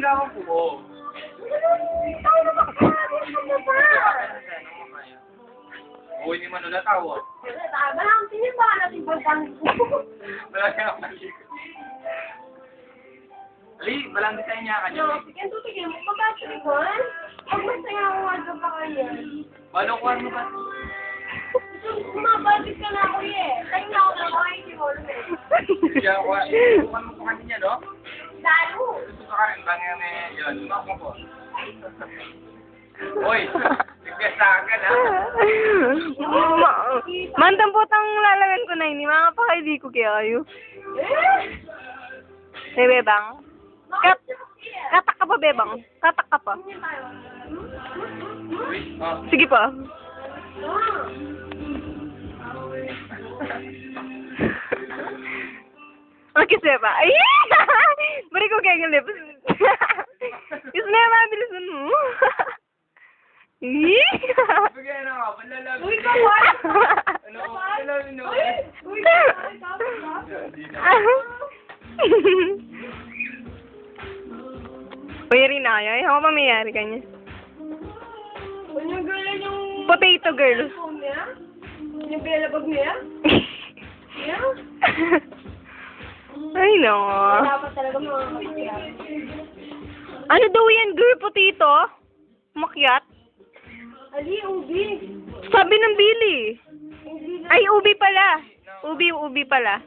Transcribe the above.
na ako po. Tayo na makakaroon mo ba? Uy, hindi man ulat ako. Wala kang sinimba natin pagkang Wala kang malik. Ali, balang design niya kanya. no, sige, tutigil mo. Pagkatuli ko, pag masaya ako nga pa kanya. Balong kuhan mo ba? Kumabalik ka na ako eh. Tayo na ako na ako, hindi mo ulit eh. Kaya kuhan. Kuhan mo po kanina, no? Lalo. Gusto ka rin, bangyan eh, yun. Sumak mo po. Uy, nagkas sa akin, ha? Mandang putang lalagan ko na ini, mga pakaili ko kaya kayo. Hey, bebang. Katak ka pa, bebang. Katak ka pa. Oh. Sige pa. Okay, beba. Ay! Bari ko kaya yung lips. Is na yung mabilisan mo. Bigyan na nga, panlalag. Uy, kawal! Ano? Ano? Uy, kawal! Uy, rin na kayo. Ako mamayari ka niya. Yung girl yung... Potato girl. phone niya? Yung belabag niya? Yeah? Ay, no. Dapat talaga mga kapatid. Ano daw yan, girl? Potato? Makyat? Ali, ubi. Sabi ng Billy. Ubi na. Ay, ubi pala. Ubi pala.